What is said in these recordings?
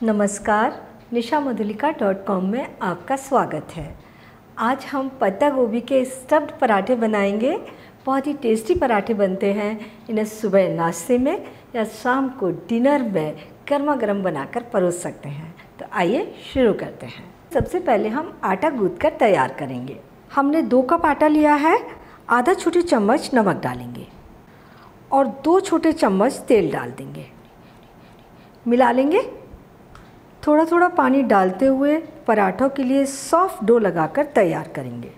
नमस्कार, nishamodulika.com में आपका स्वागत है। आज हम पत्ता गोभी के स्टफ्ड पराठे बनाएंगे। बहुत ही टेस्टी पराठे बनते हैं। इन्हें सुबह नाश्ते में या शाम को डिनर में गर्मा गर्म बनाकर परोस सकते हैं। तो आइए शुरू करते हैं। सबसे पहले हम आटा गूँथ कर तैयार करेंगे। हमने 2 कप आटा लिया है। आधा छोटी चम्मच नमक डालेंगे और 2 छोटे चम्मच तेल डाल देंगे। मिला लेंगे। थोड़ा थोड़ा पानी डालते हुए पराठों के लिए सॉफ्ट डो लगाकर तैयार करेंगे।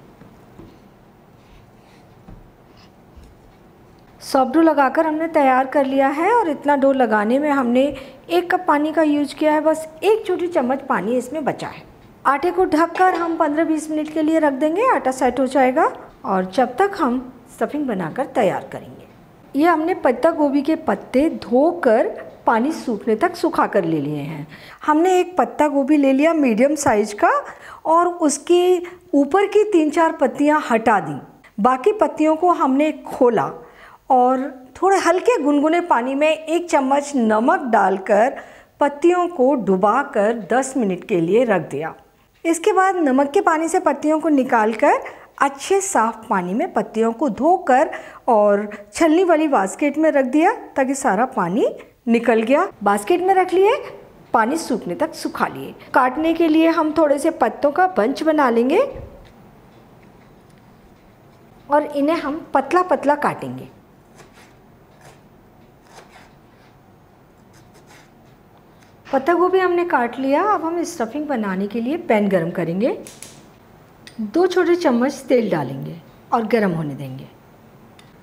सॉफ्ट डो लगाकर हमने तैयार कर लिया है और इतना डो लगाने में हमने 1 कप पानी का यूज किया है। बस 1 छोटी चम्मच पानी इसमें बचा है। आटे को ढककर हम 15-20 मिनट के लिए रख देंगे। आटा सेट हो जाएगा और जब तक हम स्टफिंग बनाकर तैयार करेंगे। ये हमने पत्ता गोभी के पत्ते धोकर पानी सूखने तक सुखा कर ले लिए हैं। हमने एक पत्ता गोभी ले लिया मीडियम साइज का और उसकी ऊपर की 3-4 पत्तियां हटा दी। बाकी पत्तियों को हमने खोला और थोड़े हल्के गुनगुने पानी में 1 चम्मच नमक डालकर पत्तियों को डुबाकर 10 मिनट के लिए रख दिया। इसके बाद नमक के पानी से पत्तियों को निकालकर अच्छे साफ पानी में पत्तियों को धोकर और छलनी वाली बास्केट में रख दिया ताकि सारा पानी निकल गया। बास्केट में रख लिए, पानी सूखने तक सुखा लिए। काटने के लिए हम थोड़े से पत्तों का बंच बना लेंगे और इन्हें हम पतला पतला काटेंगे। पत्ता गोभी हमने काट लिया। अब हम स्टफिंग बनाने के लिए पैन गरम करेंगे। 2 छोटे चम्मच तेल डालेंगे और गरम होने देंगे।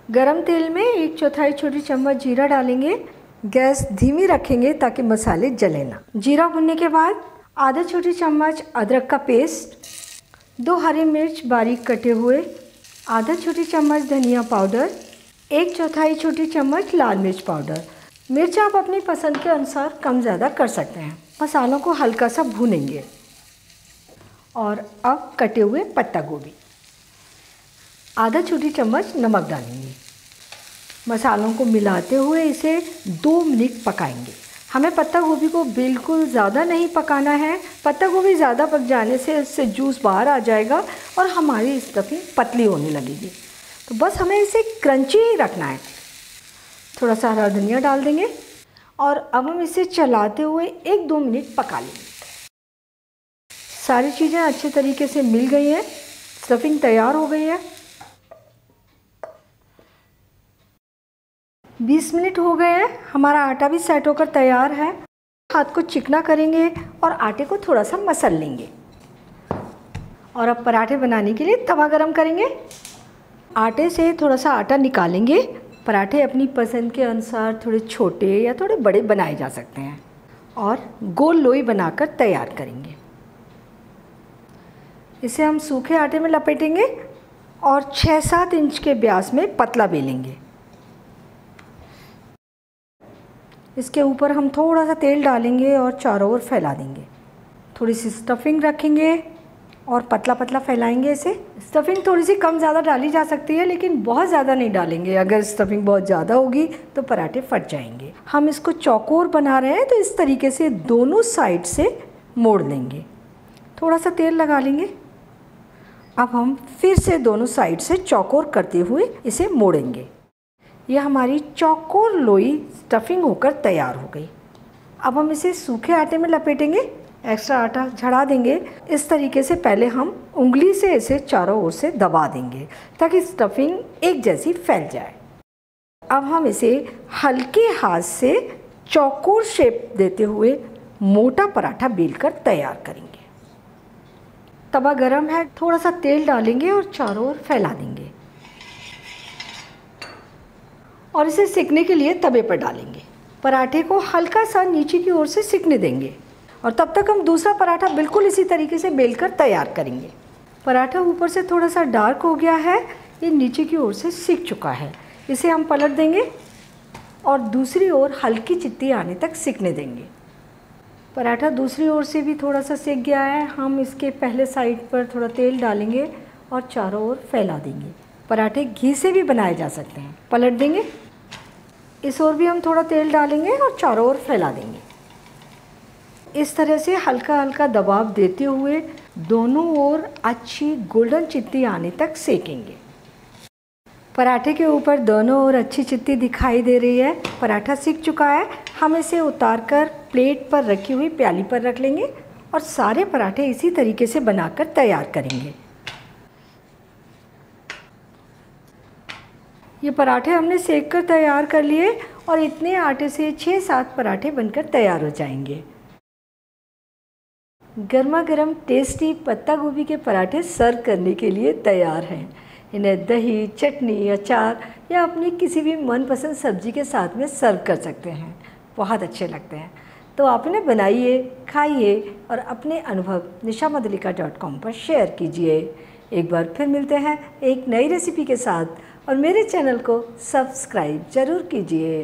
गरम तेल में 1/4 छोटी चम्मच जीरा डालेंगे। गैस धीमी रखेंगे ताकि मसाले जले ना। जीरा भुनने के बाद आधा छोटी चम्मच अदरक का पेस्ट, 2 हरी मिर्च बारीक कटे हुए, आधा छोटी चम्मच धनिया पाउडर, 1/4 छोटी चम्मच लाल मिर्च पाउडर। मिर्च आप अपनी पसंद के अनुसार कम ज़्यादा कर सकते हैं। मसालों को हल्का सा भूनेंगे और अब कटे हुए पत्ता गोभी, आधा छोटी चम्मच नमक डालेंगे। मसालों को मिलाते हुए इसे 2 मिनट पकाएंगे। हमें पत्ता गोभी को बिल्कुल ज़्यादा नहीं पकाना है। पत्ता गोभी ज़्यादा पक जाने से इससे जूस बाहर आ जाएगा और हमारी स्टफिंग पतली होने लगेगी। तो बस हमें इसे क्रंची ही रखना है। थोड़ा सा हरा धनिया डाल देंगे और अब हम इसे चलाते हुए 1-2 मिनट पका लेंगे। सारी चीज़ें अच्छे तरीके से मिल गई हैं। स्टफिंग तैयार हो गई है। 20 मिनट हो गए हैं। हमारा आटा भी सेट होकर तैयार है। हाथ को चिकना करेंगे और आटे को थोड़ा सा मसल लेंगे और अब पराठे बनाने के लिए तवा गरम करेंगे। आटे से थोड़ा सा आटा निकालेंगे। पराठे अपनी पसंद के अनुसार थोड़े छोटे या थोड़े बड़े बनाए जा सकते हैं और गोल लोई बनाकर तैयार करेंगे। इसे हम सूखे आटे में लपेटेंगे और 6-7 इंच के व्यास में पतला बेलेंगे। इसके ऊपर हम थोड़ा सा तेल डालेंगे और चारों ओर फैला देंगे। थोड़ी सी स्टफिंग रखेंगे और पतला पतला फैलाएंगे इसे। स्टफिंग थोड़ी सी कम ज़्यादा डाली जा सकती है लेकिन बहुत ज़्यादा नहीं डालेंगे। अगर स्टफिंग बहुत ज़्यादा होगी तो पराठे फट जाएंगे। हम इसको चौकोर बना रहे हैं तो इस तरीके से दोनों साइड से मोड़ लेंगे। थोड़ा सा तेल लगा लेंगे। अब हम फिर से दोनों साइड से चौकोर करते हुए इसे मोड़ेंगे। यह हमारी चौकोर लोई स्टफिंग होकर तैयार हो गई। अब हम इसे सूखे आटे में लपेटेंगे। एक्स्ट्रा आटा झड़ा देंगे। इस तरीके से पहले हम उंगली से इसे चारों ओर से दबा देंगे ताकि स्टफिंग एक जैसी फैल जाए। अब हम इसे हल्के हाथ से चौकोर शेप देते हुए मोटा पराठा बेलकर तैयार करेंगे। तवा गरम है। थोड़ा सा तेल डालेंगे और चारों ओर फैला देंगे और इसे सेकने के लिए तवे पर डालेंगे। पराठे को हल्का सा नीचे की ओर से सिकने देंगे और तब तक हम दूसरा पराठा बिल्कुल इसी तरीके से बेलकर तैयार करेंगे। पराठा ऊपर से थोड़ा सा डार्क हो गया है। ये नीचे की ओर से सिक चुका है। इसे हम पलट देंगे और दूसरी ओर हल्की चित्ती आने तक सिकने देंगे। पराठा दूसरी ओर से भी थोड़ा सा सिक गया है। हम इसके पहले साइड पर थोड़ा तेल डालेंगे और चारों ओर फैला देंगे। पराठे घी से भी बनाए जा सकते हैं। पलट देंगे। इस ओर भी हम थोड़ा तेल डालेंगे और चारों ओर फैला देंगे। इस तरह से हल्का हल्का दबाव देते हुए दोनों ओर अच्छी गोल्डन चित्ती आने तक सेकेंगे। पराठे के ऊपर दोनों ओर अच्छी चित्ती दिखाई दे रही है। पराठा सिक चुका है। हम इसे उतारकर प्लेट पर रखी हुई प्याली पर रख लेंगे और सारे पराठे इसी तरीके से बनाकर तैयार करेंगे। ये पराठे हमने सेक कर तैयार कर लिए और इतने आटे से 6-7 पराठे बनकर तैयार हो जाएंगे। गर्मा गर्म टेस्टी पत्ता गोभी के पराठे सर्व करने के लिए तैयार हैं। इन्हें दही, चटनी, अचार या अपनी किसी भी मनपसंद सब्जी के साथ में सर्व कर सकते हैं। बहुत अच्छे लगते हैं। तो आप इन्हें बनाइए, खाइए और अपने अनुभव nishamadulika.com पर शेयर कीजिए। एक बार फिर मिलते हैं एक नई रेसिपी के साथ और मेरे चैनल को सब्सक्राइब ज़रूर कीजिए।